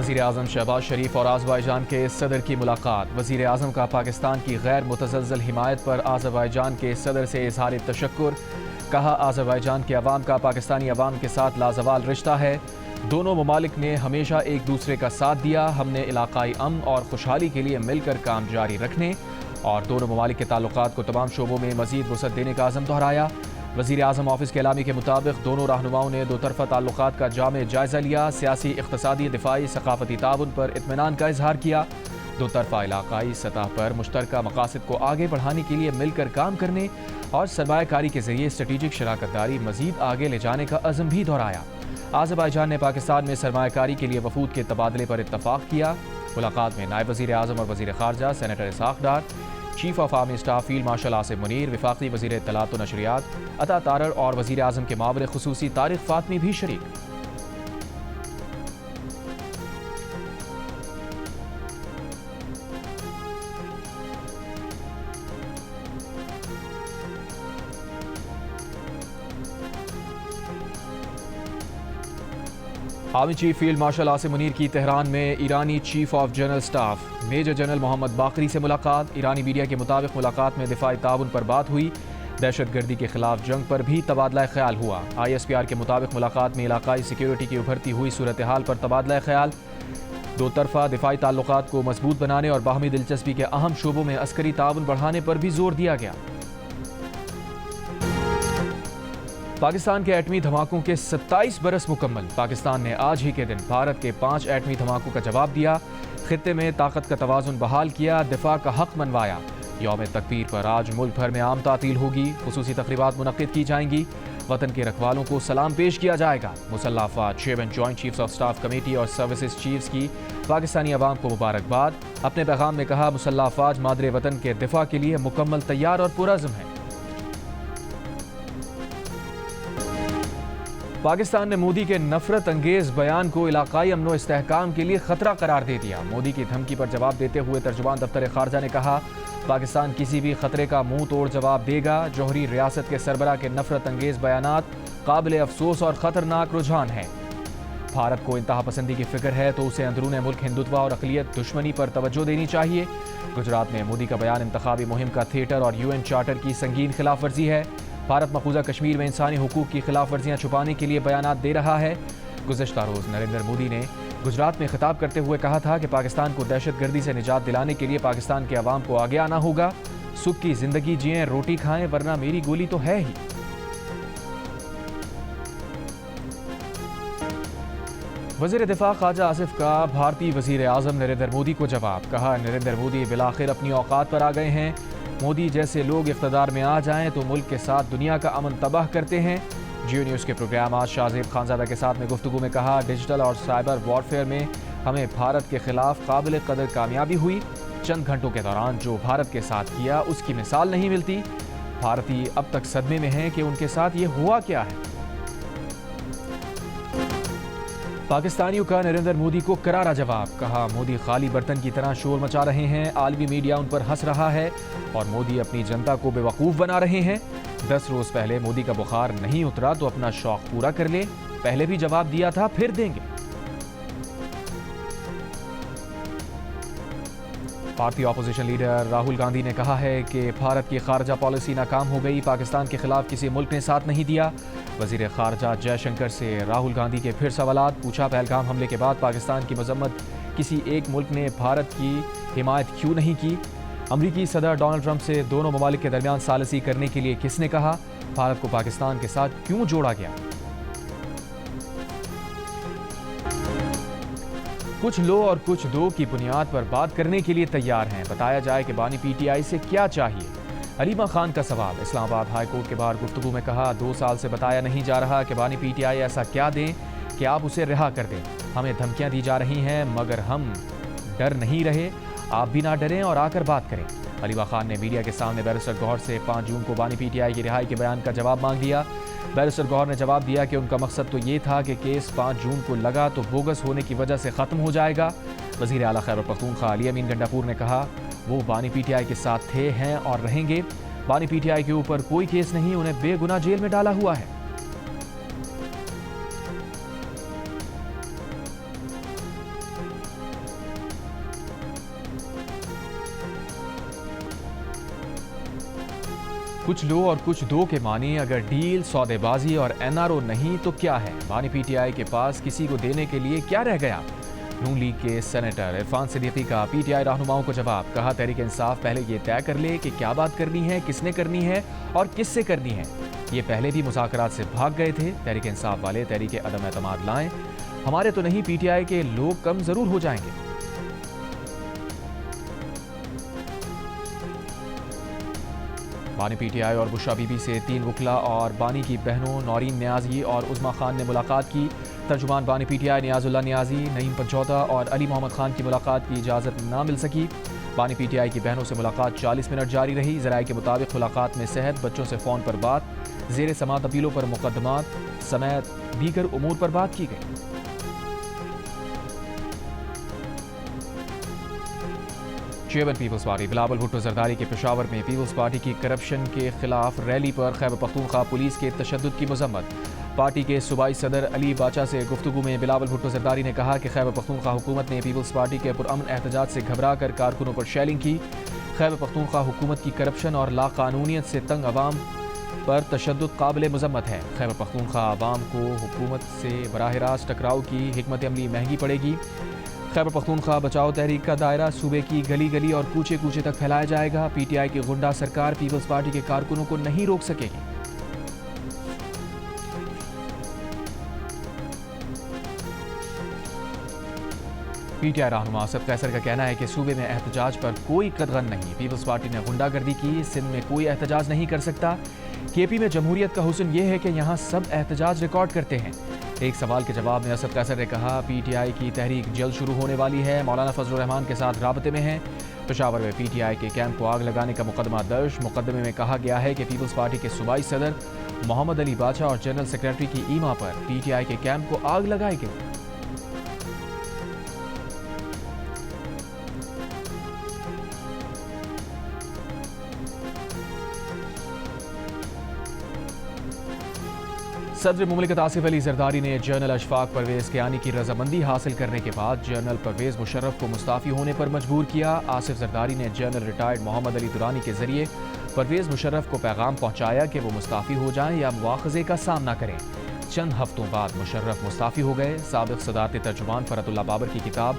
وزیر اعظم شہباز شریف اور آذربائیجان کے صدر کی ملاقات۔ وزیر اعظم کا پاکستان کی غیر متزلزل حمایت پر آذربائیجان کے صدر سے اظہار تشکر۔ کہا آذربائیجان کے عوام کا پاکستانی عوام کے ساتھ لازوال رشتہ ہے۔ دونوں ممالک نے ہمیشہ ایک دوسرے کا ساتھ دیا۔ ہم نے علاقائی امن اور خوشحالی کے لیے مل کر کام جاری رکھنے اور دونوں ممالک کے تعلقات کو تمام شعبوں میں مزید وسعت دینے کا عزم دہرایا۔ وزیر اعظم آفس کے اعلامیہ کے مطابق دونوں رہنماؤں نے دو طرفہ تعلقات کا جامع جائزہ لیا، سیاسی، اقتصادی، دفاعی، ثقافتی تعاون پر اطمینان کا اظہار کیا۔ دو طرفہ علاقائی سطح پر مشترکہ مقاصد کو آگے بڑھانے کے لیے مل کر کام کرنے اور سرمایہ کاری کے ذریعے اسٹریٹجک شراکت داری مزید آگے لے جانے کا عزم بھی دہرایا۔ آذربائیجان نے پاکستان میں سرمایہ کاری کے لیے وفود کے تبادلے پر اتفاق کیا۔ ملاقات میں نائب وزیر اعظم اور وزیر خارجہ senator Ishaq Dar, chief of army staff field marshal Asif Munir, وفاقی وزیر اطلاعات و نشریات عطا تارڑ اور وزیر اعظم کے معاون خصوصی طارق فاطمی بھی شریک۔ Army chief field marshal Asif Munir کی تہران میں ایرانی chief of general staff major general Mohammad Bagheri سے ملاقات۔ ایرانی میڈیا کے مطابق ملاقات میں دفاعی تعاون پر بات ہوئی، دہشت گردی کے خلاف جنگ پر بھی تبادلہ خیال ہوا۔ ISPR کے مطابق ملاقات میں علاقائی سیکیورٹی کی ابھرتی ہوئی صورتحال پر تبادلہ خیال، دو طرفہ دفاعی تعلقات کو مضبوط بنانے اور باہمی دلچسپی کے اہم شعبوں میں عسکری تعاون بڑھانے پر بھی زور دیا گیا۔ پاکستان کے ایٹمی دھماکوں کے 27 برس مکمل۔ پاکستان نے آج ہی کے دن بھارت کے 5 ایٹمی دھماکوں کا جواب دیا، خطے میں طاقت کا توازن بحال کیا، دفاع کا حق منوایا۔ یوم تکبیر پر آج ملک بھر میں عام تعطیل ہوگی، خصوصی تقریبات منعقد کی جائیں گی، وطن کے رکھوالوں کو سلام پیش کیا جائے گا۔ مسلح افواج chairman joint chiefs of staff committee اور سروسز چیفز کی پاکستانی عوام کو مبارکباد۔ اپنے پیغام میں کہا مسلح افواج مادر وطن کے دفاع کے لیے مکمل تیار اور پرعزم ہے۔ پاکستان نے مودی کے نفرت انگیز بیان کو علاقائی امن و استحکام کے لیے خطرہ قرار دے دیا۔ مودی کی دھمکی پر جواب دیتے ہوئے ترجمان دفتر خارجہ نے کہا پاکستان کسی بھی خطرے کا منہ توڑ جواب دے گا۔ جوہری ریاست کے سربراہ کے نفرت انگیز بیانات قابل افسوس اور خطرناک رجحان ہیں۔ بھارت کو انتہا پسندی کی فکر ہے تو اسے اندرون ملک ہندوتوا اور اقلیت دشمنی پر توجہ دینی چاہیے۔ گجرات میں مودی کا بیان انتخابی مہم کا تھیٹر اور UN چارٹر کی سنگین خلاف ورزی ہے۔ بھارت مقبوضہ کشمیر میں انسانی حقوق کی خلاف ورزیاں چھپانے کے لیے بیانات دے رہا ہے۔ گزشتہ روز نریندر مودی نے گجرات میں خطاب کرتے ہوئے کہا تھا کہ پاکستان کو دہشت گردی سے نجات دلانے کے لیے پاکستان کے عوام کو آگے آنا ہوگا۔ سکھ کی زندگی جئیں، روٹی کھائیں، ورنہ میری گولی تو ہے ہی۔ وزیر دفاع خواجہ آصف کا بھارتی وزیر اعظم نریندر مودی کو جواب۔ کہا نریندر مودی بالآخر اپنی اوقات پر آ گئے ہیں۔ مودی جیسے لوگ اقتدار میں آ جائیں تو ملک کے ساتھ دنیا کا امن تباہ کرتے ہیں۔ جیو نیوز کے پروگرام آج شاہزیب خانزادہ کے ساتھ میں گفتگو میں کہا ڈیجیٹل اور سائبر وارفیئر میں ہمیں بھارت کے خلاف قابل قدر کامیابی ہوئی۔ چند گھنٹوں کے دوران جو بھارت کے ساتھ کیا اس کی مثال نہیں ملتی۔ بھارتی اب تک صدمے میں ہیں کہ ان کے ساتھ یہ ہوا کیا ہے۔ پاکستانیوں کا نریندر مودی کو کرارا جواب۔ کہا مودی خالی برتن کی طرح شور مچا رہے ہیں، عالمی میڈیا ان پر ہنس رہا ہے اور مودی اپنی جنتا کو بے وقوف بنا رہے ہیں۔ 10 روز پہلے مودی کا بخار نہیں اترا تو اپنا شوق پورا کر لے، پہلے بھی جواب دیا تھا، پھر دیں گے۔ بھارتی اپوزیشن لیڈر راہل گاندھی نے کہا ہے کہ بھارت کی خارجہ پالیسی ناکام ہو گئی، پاکستان کے خلاف کسی ملک نے ساتھ نہیں دیا۔ وزیر خارجہ جے شنکر سے راہل گاندھی کے پھر سوالات پوچھا پہلگام حملے کے بعد پاکستان کی مذمت کسی ایک ملک نے بھارت کی حمایت کیوں نہیں کی؟ امریکی صدر ڈونلڈ ٹرمپ سے دونوں ممالک کے درمیان ثالثی کرنے کے لیے کس نے کہا؟ بھارت کو پاکستان کے ساتھ کیوں جوڑا گیا؟ کچھ لو اور کچھ دو کی بنیاد پر بات کرنے کے لیے تیار ہیں، بتایا جائے کہ بانی PTI سے کیا چاہیے؟ علیمہ خان کا سوال۔ اسلام آباد ہائی کورٹ کے باہر گفتگو میں کہا 2 سال سے بتایا نہیں جا رہا کہ بانی PTI ایسا کیا دیں کہ آپ اسے رہا کر دیں۔ ہمیں دھمکیاں دی جا رہی ہیں مگر ہم ڈر نہیں رہے، آپ بھی نہ ڈریں اور آ کر بات کریں۔ علیمہ خان نے میڈیا کے سامنے بیرسٹر گوہر سے 5 جون کو بانی PTI کی رہائی کے بیان کا جواب مانگ لیا۔ بیرسٹر گوہر نے جواب دیا کہ ان کا مقصد تو یہ تھا کہ کیس 5 جون کو لگا تو بوگس ہونے کی وجہ سے ختم ہو جائے گا۔ وزیر اعلیٰ خیبر پختونخوا علی امین گنڈاپور نے کہا وہ بانی PTI کے ساتھ تھے، ہیں اور رہیں گے۔ بانی PTI کے اوپر کوئی کیس نہیں، انہیں بے گناہ جیل میں ڈالا ہوا ہے۔ کچھ لو اور کچھ دو کے معنی، اگر ڈیل سودے بازی اور NRO نہیں تو کیا ہے؟ بانی PTI کے پاس کسی کو دینے کے لیے کیا رہ گیا؟ نون لیگ کے سینیٹر عرفان صدیقی کا PTI رہنماؤں کو جواب، کہا تحریک انصاف پہلے یہ طے کر لے کہ کیا بات کرنی ہے، کس نے کرنی ہے اور کس سے کرنی ہے۔ یہ پہلے بھی مذاکرات سے بھاگ گئے تھے۔ تحریک انصاف والے تحریک عدم اعتماد لائیں، ہمارے تو نہیں، PTI کے لوگ کم ضرور ہو جائیں گے۔ بانی PTI اور بشرا بی بی سے 3 وکلا اور بانی کی بہنوں نورین نیازی اور عظما خان نے ملاقات کی۔ ترجمان بانی PTI نیاز اللہ نیازی، نعیم پنجوتا اور علی محمد خان کی ملاقات کی اجازت نہ مل سکی۔ بانی PTI کی بہنوں سے ملاقات 40 منٹ جاری رہی۔ ذرائع کے مطابق ملاقات میں صحت، بچوں سے فون پر بات، زیر سماعت اپیلوں پر مقدمات سمیت دیگر امور پر بات کی گئی۔ Chairman Peoples Party Bilawal Bhutto Zardari کے پشاور میں پیپلز پارٹی کی کرپشن کے خلاف ریلی پر خیبر پختونخوا پولیس کے تشدد کی مذمت۔ پارٹی کے صوبائی صدر علی باچا سے گفتگو میں بلاول بھٹو زرداری نے کہا کہ خیبر پختونخوا حکومت نے پیپلز پارٹی کے پرامن احتجاج سے گھبرا کر کارکنوں پر شیلنگ کی۔ خیبر پختونخوا حکومت کی کرپشن اور لا قانونیت سے تنگ عوام پر تشدد قابل مذمت ہے۔ خیبر پختونخوا عوام کو حکومت سے براہ راست ٹکراؤ کی حکمت عملی مہنگی پڑے گی۔ خیبر پختونخوا بچاؤ تحریک کا دائرہ صوبے کی گلی گلی اور کوچے کوچے تک پھیلایا جائے گا۔ PTI کی غنڈہ سرکار پیپلز پارٹی کے کارکنوں کو نہیں روک سکے گی۔ PTI رہنما اسد قیصر کا کہنا ہے کہ صوبے میں احتجاج پر کوئی قدغن نہیں۔ پیپلز پارٹی نے غنڈہ گردی کی، سندھ میں کوئی احتجاج نہیں کر سکتا۔ KP میں جمہوریت کا حسن یہ ہے کہ یہاں سب احتجاج ریکارڈ کرتے ہیں۔ ایک سوال کے جواب میں اسد قیصر نے کہا PTI کی تحریک جلد شروع ہونے والی ہے، مولانا فضل الرحمان کے ساتھ رابطے میں ہیں۔ پشاور میں PTI کے کیمپ کو آگ لگانے کا مقدمہ درج۔ مقدمے میں کہا گیا ہے کہ پیپلز پارٹی کے صوبائی صدر محمد علی باچا اور جنرل سیکریٹری کی ایما پر PTI کے کیمپ کو آگ لگائی گئی۔ صدر مملکت آصف علی زرداری نے جنرل اشفاق پرویز کیانی کی رضامندی حاصل کرنے کے بعد جنرل پرویز مشرف کو مستعفی ہونے پر مجبور کیا۔ آصف زرداری نے جنرل ریٹائرڈ محمد علی درانی کے ذریعے پرویز مشرف کو پیغام پہنچایا کہ وہ مستعفی ہو جائیں یا مواخذے کا سامنا کریں۔ چند ہفتوں بعد مشرف مستعفی ہو گئے۔ سابق صدارتی ترجمان فرحت اللہ بابر کی کتاب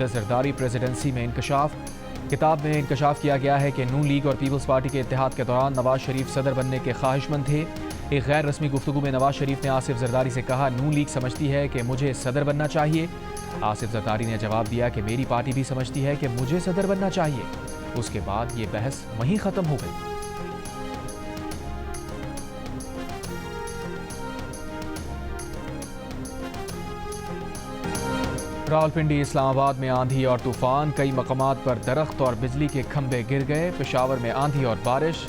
دی زرداری پریزیڈنسی میں انکشاف۔ کتاب میں انکشاف کیا گیا ہے کہ نون لیگ اور پیپلز پارٹی کے اتحاد کے دوران نواز شریف صدر بننے کے خواہش مند تھے۔ ایک غیر رسمی گفتگو میں نواز شریف نے آصف زرداری سے کہا نون لیگ سمجھتی ہے کہ مجھے صدر بننا چاہیے۔ آصف زرداری نے جواب دیا کہ میری پارٹی بھی سمجھتی ہے کہ مجھے صدر بننا چاہیے۔ اس کے بعد یہ بحث وہیں ختم ہو گئی۔ راولپنڈی اسلام آباد میں آندھی اور طوفان، کئی مقامات پر درخت اور بجلی کے کھمبے گر گئے۔ پشاور میں آندھی اور بارش،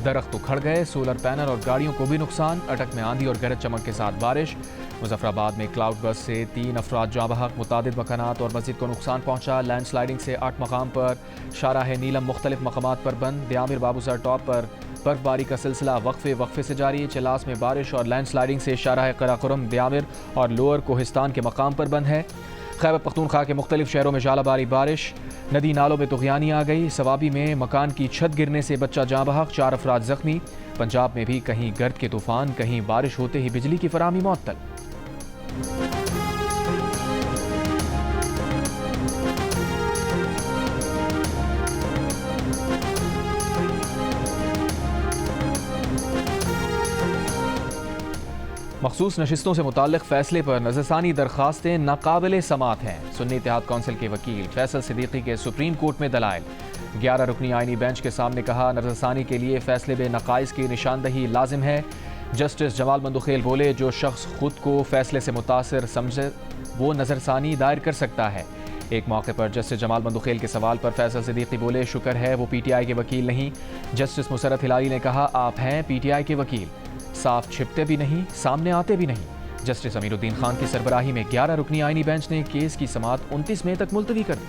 درخت اکھڑ گئے، سولر پینل اور گاڑیوں کو بھی نقصان۔ اٹک میں آندھی اور گرج چمک کے ساتھ بارش۔ مظفر آباد میں کلاؤڈ بس سے 3 افراد جاں بحق، متعدد مکانات اور مسجد کو نقصان پہنچا۔ لینڈ سلائیڈنگ سے 8 مقام پر شاہراہ نیلم مختلف مقامات پر بند۔ دیامر بابوسر ٹاپ پر برف باری کا سلسلہ وقفے سے جاری۔ چلاس میں بارش اور لینڈ سلائیڈنگ سے شاہراہ قراقرم، دیامر اور لوئر کوہستان کے مقام پر بند ہے۔ خیبر پختونخوا کے مختلف شہروں میں ژالہ باری بارش، ندی نالوں میں طغیانی آ گئی۔ سوابی میں مکان کی چھت گرنے سے بچہ جاں بحق، 4 افراد زخمی۔ پنجاب میں بھی کہیں گرد کے طوفان، کہیں بارش ہوتے ہی بجلی کی فراہمی معطل۔ مخصوص نشستوں سے متعلق فیصلے پر نظرثانی درخواستیں ناقابل سماعت ہیں۔ سنی اتحاد کونسل کے وکیل فیصل صدیقی کے سپریم کورٹ میں دلائل۔ 11 رکنی آئینی بینچ کے سامنے کہا نظرثانی کے لیے فیصلے میں نقائص کی نشاندہی لازم ہے۔ جسٹس جمال مندوخیل بولے جو شخص خود کو فیصلے سے متاثر سمجھے وہ نظرثانی دائر کر سکتا ہے۔ ایک موقع پر جسٹس جمال مندوخیل کے سوال پر فیصل صدیقی بولے شکر ہے وہ PTI کے وکیل نہیں۔ جسٹس مسرت ہلالی نے کہا آپ ہیں PTI کے وکیل، صاف چھپتے بھی نہیں، سامنے آتے بھی نہیں۔ جسٹس امیر الدین خان کی سربراہی میں 11 رکنی آئینی بینچ نے کیس کی سماعت 29 مئی تک ملتوی کر دی۔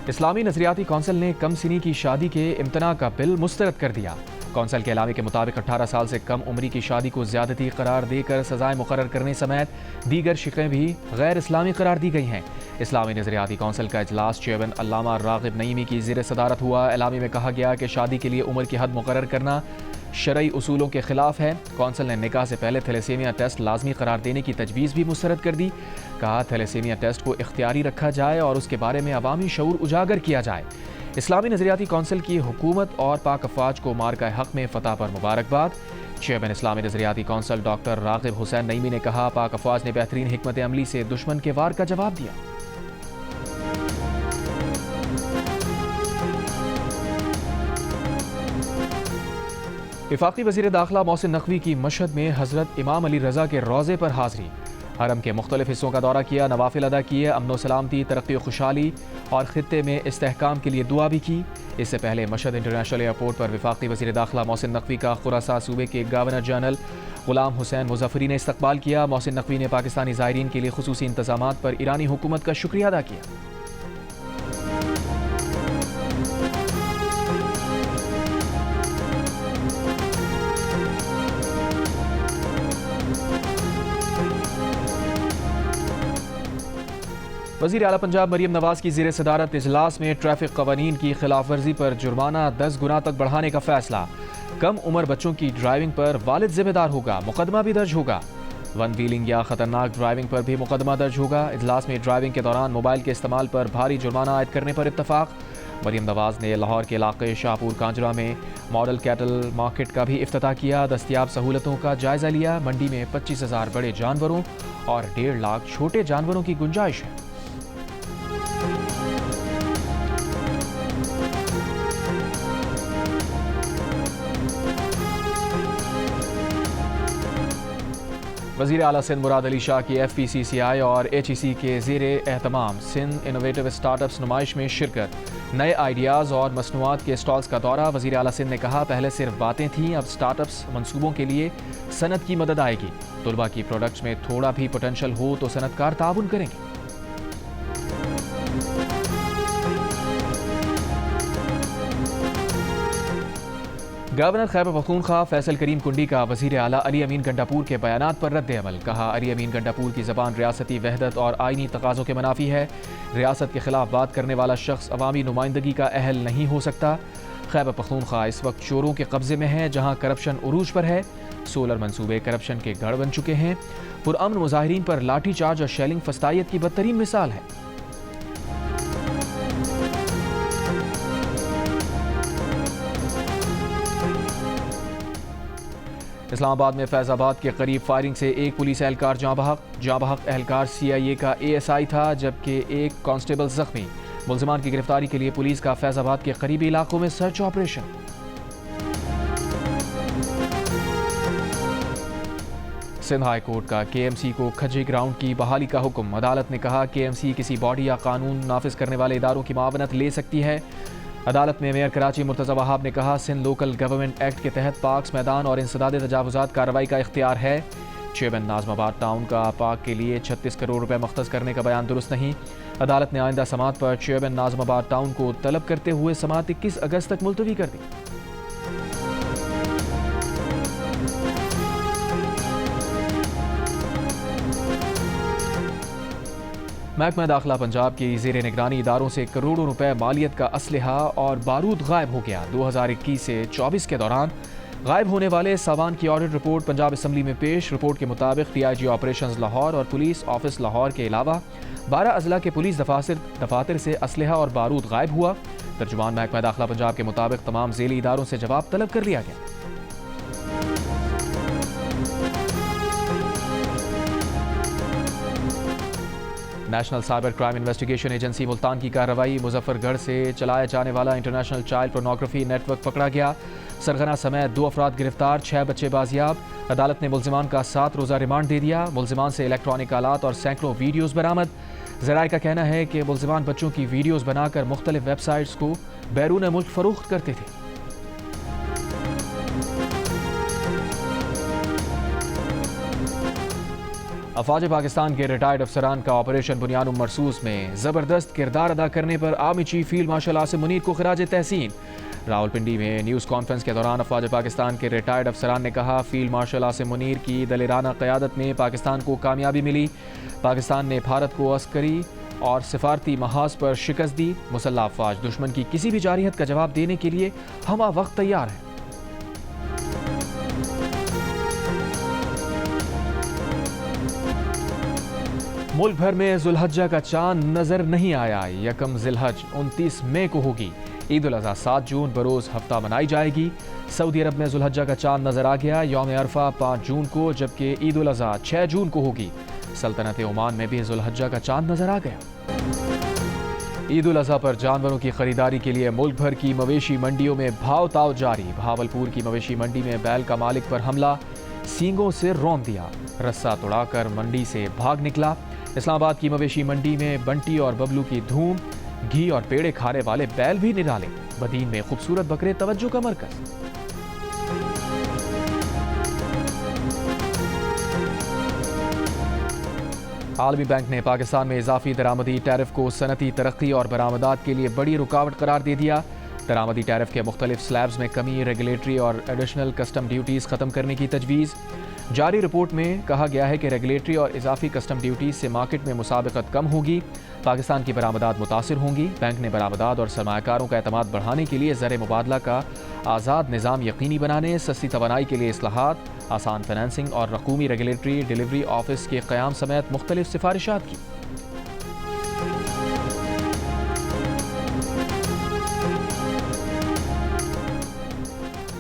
اسلامی نظریاتی کونسل نے کم سنی کی شادی کے امتناع کا بل مسترد کر دیا۔ کونسل کے اعلامیے کے مطابق 18 سال سے کم عمری کی شادی کو زیادتی قرار دے کر سزائیں مقرر کرنے سمیت دیگر شقیں بھی غیر اسلامی قرار دی گئی ہیں۔ اسلامی نظریاتی کونسل کا اجلاس چیئرمین علامہ راغب نعیمی کی زیر صدارت ہوا۔ اعلامیے میں کہا گیا کہ شادی کے لیے عمر کی حد مقرر کرنا شرعی اصولوں کے خلاف ہے۔ کونسل نے نکاح سے پہلے تھیلیسیمیا ٹیسٹ لازمی قرار دینے کی تجویز بھی مسترد کر دی۔ کہا تھیلیسیمیا ٹیسٹ کو اختیاری رکھا جائے اور اس کے بارے میں عوامی شعور اجاگر کیا جائے۔ اسلامی نظریاتی کونسل کی حکومت اور پاک افواج کو مارکہ حق میں فتح پر مبارکباد۔ چیئرمین اسلامی نظریاتی کونسل ڈاکٹر راغب حسین نعیمی نے کہا پاک افواج نے بہترین حکمت عملی سے دشمن کے وار کا جواب دیا۔ وفاقی وزیر داخلہ محسن نقوی کی مشہد میں حضرت امام علی رضا کے روضے پر حاضری۔ حرم کے مختلف حصوں کا دورہ کیا، نوافل ادا کیے، امن و سلامتی، ترقی و خوشحالی اور خطے میں استحکام کے لیے دعا بھی کی۔ اس سے پہلے مشہد انٹرنیشنل ایئرپورٹ پر وفاقی وزیر داخلہ محسن نقوی کا خراسان صوبے کے گورنر جنرل غلام حسین مظفری نے استقبال کیا۔ محسن نقوی نے پاکستانی زائرین کے لیے خصوصی انتظامات پر ایرانی حکومت کا شکریہ ادا کیا۔ وزیر اعلیٰ پنجاب مریم نواز کی زیر صدارت اجلاس میں ٹریفک قوانین کی خلاف ورزی پر جرمانہ 10 گنا تک بڑھانے کا فیصلہ۔ کم عمر بچوں کی ڈرائیونگ پر والد ذمہ دار ہوگا، مقدمہ بھی درج ہوگا۔ ون ویلنگ یا خطرناک ڈرائیونگ پر بھی مقدمہ درج ہوگا۔ اجلاس میں ڈرائیونگ کے دوران موبائل کے استعمال پر بھاری جرمانہ عائد کرنے پر اتفاق۔ مریم نواز نے لاہور کے علاقے شاہپور کانجرا میں ماڈل کیٹل مارکیٹ کا بھی افتتاح کیا، دستیاب سہولتوں کا جائزہ لیا۔ منڈی میں 25,000 بڑے جانوروں اور 1.5 لاکھ چھوٹے جانوروں کی گنجائش ہے۔ وزیر اعلیٰ سندھ مراد علی شاہ کی ایف پی سی سی آئی اور ایچ ای سی کے زیر اہتمام سندھ انوویٹو اسٹارٹ اپس نمائش میں شرکت، نئے آئیڈیاز اور مصنوعات کے اسٹالز کا دورہ۔ وزیر اعلیٰ سندھ نے کہا پہلے صرف باتیں تھیں، اب اسٹارٹ اپس منصوبوں کے لیے صنعت کی مدد آئے گی۔ طلباء کی پروڈکٹس میں تھوڑا بھی پوٹینشل ہو تو صنعت کار تعاون کریں گے۔ گورنر خیبر پختونخوا فیصل کریم کنڈی کا وزیر اعلیٰ علی امین گنڈاپور کے بیانات پر رد عمل۔ کہا علی امین گنڈاپور کی زبان ریاستی وحدت اور آئینی تقاضوں کے منافی ہے۔ ریاست کے خلاف بات کرنے والا شخص عوامی نمائندگی کا اہل نہیں ہو سکتا۔ خیبر پختونخوا اس وقت چوروں کے قبضے میں ہے، جہاں کرپشن عروج پر ہے۔ سولر منصوبے کرپشن کے گڑھ بن چکے ہیں۔ پرامن مظاہرین پر لاٹھی چارج اور شیلنگ فسطائیت کی بدترین مثال ہے۔ اسلام آباد میں فیض آباد کے قریب فائرنگ سے ایک پولیس اہلکار جاں بحق اہلکار سی آئی اے کا اے ایس آئی تھا، جبکہ ایک کانسٹیبل زخمی۔ ملزمان کی گرفتاری کے لیے پولیس کا فیض آباد کے قریبی علاقوں میں search operation. Sindh high court کا کے ایم سی کو کھجی گراؤنڈ کی بحالی کا حکم۔ عدالت نے کہا کے ایم سی کسی باڈی یا قانون نافذ کرنے والے اداروں کی معاونت لے سکتی ہے۔ عدالت میں میئر کراچی مرتضی وہاب نے کہا سندھ لوکل گورنمنٹ ایکٹ کے تحت پارکس میدان اور انسداد تجاوزات کارروائی کا اختیار ہے۔ چیئرمین ناظم آباد ٹاؤن کا پارک کے لیے 36 کروڑ روپے مختص کرنے کا بیان درست نہیں۔ عدالت نے آئندہ سماعت پر چیئرمین ناظم آباد ٹاؤن کو طلب کرتے ہوئے سماعت 21 اگست تک ملتوی کر دی۔ محکمہ داخلہ پنجاب کی زیر نگرانی اداروں سے کروڑوں روپے مالیت کا اسلحہ اور بارود غائب ہو گیا۔ 2021 سے 24 کے دوران غائب ہونے والے سامان کی آڈٹ رپورٹ پنجاب اسمبلی میں پیش۔ رپورٹ کے مطابق D I G operations Lahore اور پولیس آفس لاہور کے علاوہ 12 اضلاع کے پولیس دفاتر سے اسلحہ اور بارود غائب ہوا۔ ترجمان محکمہ داخلہ پنجاب کے مطابق تمام ذیلی اداروں سے جواب طلب کر لیا گیا۔ National cyber crime investigation agency Multan کی کارروائی، مظفر گڑھ سے چلایا جانے والا international child pornography network پکڑا گیا۔ سرغنہ سمیت 2 افراد گرفتار، 6 بچے بازیاب۔ عدالت نے ملزمان کا 7 روزہ ریمانڈ دے دیا۔ ملزمان سے الیکٹرانک آلات اور سینکڑوں ویڈیوز برآمد۔ ذرائع کا کہنا ہے کہ ملزمان بچوں کی ویڈیوز بنا کر مختلف ویب سائٹس کو بیرون ملک فروخت کرتے تھے۔ افواج پاکستان کے ریٹائرڈ افسران کا آپریشن بنیان مرصوص میں زبردست کردار ادا کرنے پر army chief field marshal Asim Munir کو خراج تحسین۔ راولپنڈی میں نیوز کانفرنس کے دوران افواج پاکستان کے ریٹائرڈ افسران نے کہا فیلڈ مارشل عاصم منیر کی دلیرانہ قیادت میں پاکستان کو کامیابی ملی. پاکستان نے بھارت کو عسکری اور سفارتی محاذ پر شکست دی. مسلح افواج دشمن کی کسی بھی جارحیت کا جواب دینے کے لیے ہمہ وقت تیار ہیں. ملک بھر میں ذوالحجہ کا چاند نظر نہیں آیا. یکم ذی الحج 29 مئی کو ہوگی. عید الاضحیٰ 7 جون بروز ہفتہ منائی جائے گی. سعودی عرب میں ذوالحجہ کا چاند نظر آ گیا. یوم عرفہ 5 جون کو جبکہ عید الاضحیٰ 6 جون کو ہوگی. سلطنت عمان میں بھی ذوالحجہ کا چاند نظر آ گیا. عید الاضحیٰ پر جانوروں کی خریداری کے لیے ملک بھر کی مویشی منڈیوں میں بھاؤ تاؤ جاری. بھاولپور کی مویشی منڈی میں بیل کا مالک پر حملہ, سینگوں سے رون دیا, رسہ توڑا کر منڈی سے بھاگ نکلا. اسلام آباد کی مویشی منڈی میں بنٹی اور ببلو کی دھوم, گھی اور پیڑے کھانے والے بیل بھی نرالے. بدین میں خوبصورت بکرے توجہ کا مرکز. عالمی بینک نے پاکستان میں اضافی درآمدی ٹیرف کو صنعتی ترقی اور برآمدات کے لیے بڑی رکاوٹ قرار دے دیا. درآمدی ٹیرف کے مختلف سلیبز میں کمی, ریگولیٹری اور ایڈیشنل کسٹم ڈیوٹیز ختم کرنے کی تجویز. جاری رپورٹ میں کہا گیا ہے کہ ریگولیٹری اور اضافی کسٹم ڈیوٹیز سے مارکیٹ میں مسابقت کم ہوگی. پاکستان کی برآمدات متاثر ہوں گی. بینک نے برآمدات اور سرمایہ کاروں کا اعتماد بڑھانے کے لیے زر مبادلہ کا آزاد نظام یقینی بنانے, سستی توانائی کے لیے اصلاحات, آسان فنانسنگ اور رقومی ریگولیٹری ڈیلیوری آفس کے قیام سمیت مختلف سفارشات کی.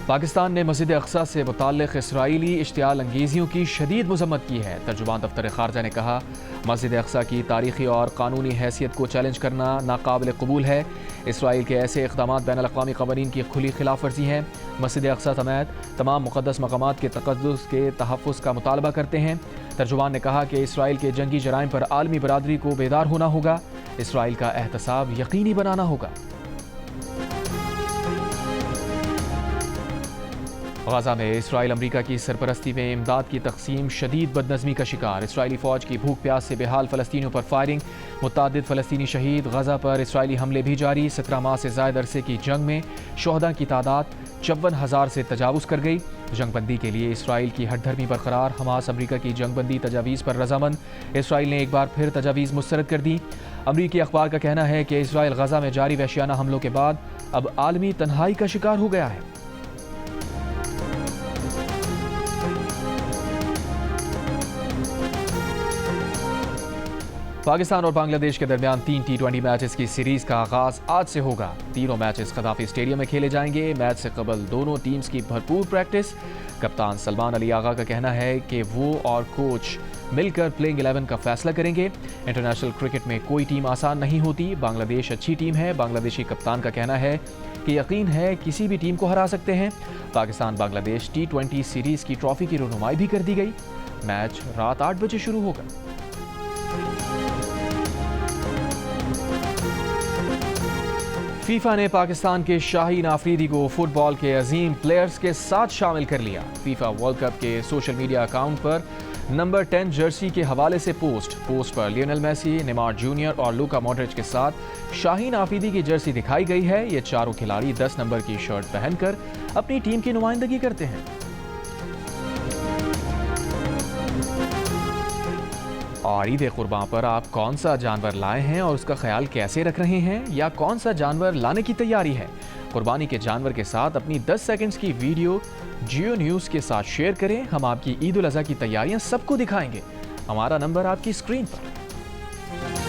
پاکستان نے مسجد اقصی سے متعلق اسرائیلی اشتعال انگیزیوں کی شدید مذمت کی ہے. ترجمان دفتر خارجہ نے کہا مسجد اقصی کی تاریخی اور قانونی حیثیت کو چیلنج کرنا ناقابل قبول ہے. اسرائیل کے ایسے اقدامات بین الاقوامی قوانین کی کھلی خلاف ورزی ہیں. مسجد اقصی سمیت تمام مقدس مقامات کے تقدس کے تحفظ کا مطالبہ کرتے ہیں. ترجمان نے کہا کہ اسرائیل کے جنگی جرائم پر عالمی برادری کو بیدار ہونا ہوگا. اسرائیل کا احتساب یقینی بنانا ہوگا. غزہ میں اسرائیل امریکہ کی سرپرستی میں امداد کی تقسیم شدید بدنظمی کا شکار. اسرائیلی فوج کی بھوک پیاس سے بحال فلسطینیوں پر فائرنگ, متعدد فلسطینی شہید. غزہ پر اسرائیلی حملے بھی جاری. 17 ماہ سے زائد عرصے کی جنگ میں شہداء کی تعداد 54,000 سے تجاوز کر گئی. جنگ بندی کے لیے اسرائیل کی ہٹ دھرمی برقرار. حماس امریکہ کی جنگ بندی تجاویز پر رضامند. اسرائیل نے ایک بار پھر تجاویز مسترد کر دی. امریکی اخبار کا کہنا ہے کہ اسرائیل غزہ میں جاری وحشیانہ حملوں کے بعد اب عالمی تنہائی کا شکار ہو گیا ہے. پاکستان اور بنگلہ دیش کے درمیان 3 T20 میچز کی سیریز کا آغاز آج سے ہوگا. تینوں میچز قذافی اسٹیڈیم میں کھیلے جائیں گے. میچ سے قبل دونوں ٹیمز کی بھرپور پریکٹس. کپتان سلمان علی آغا کا کہنا ہے کہ وہ اور کوچ مل کر پلینگ 11 کا فیصلہ کریں گے. انٹرنیشنل کرکٹ میں کوئی ٹیم آسان نہیں ہوتی. بنگلہ دیش اچھی ٹیم ہے. بنگلہ دیشی کپتان کا کہنا ہے کہ یقین ہے کسی بھی ٹیم کو ہرا سکتے ہیں. پاکستان بنگلہ دیش T20 سیریز کی ٹرافی کی رونمائی بھی کر دی گئی. میچ رات 8 بجے شروع ہوگا. فیفا نے پاکستان کے شاہین آفریدی کو فٹ بال کے عظیم پلیئرز کے ساتھ شامل کر لیا. فیفا ورلڈ کپ کے سوشل میڈیا اکاؤنٹ پر نمبر 10 جرسی کے حوالے سے پوسٹ پر لیونل میسی, نیمار جونیئر اور لوکا ماڈرچ کے ساتھ شاہین آفریدی کی جرسی دکھائی گئی ہے. یہ چاروں کھلاڑی 10 نمبر کی شرٹ پہن کر اپنی ٹیم کی نمائندگی کرتے ہیں. اور عید قربان پر آپ کون سا جانور لائے ہیں اور اس کا خیال کیسے رکھ رہے ہیں, یا کون سا جانور لانے کی تیاری ہے؟ قربانی کے جانور کے ساتھ اپنی 10 سیکنڈز کی ویڈیو جیو نیوز کے ساتھ شیئر کریں. ہم آپ کی عید الاضحیٰ کی تیاریاں سب کو دکھائیں گے. ہمارا نمبر آپ کی اسکرین پر.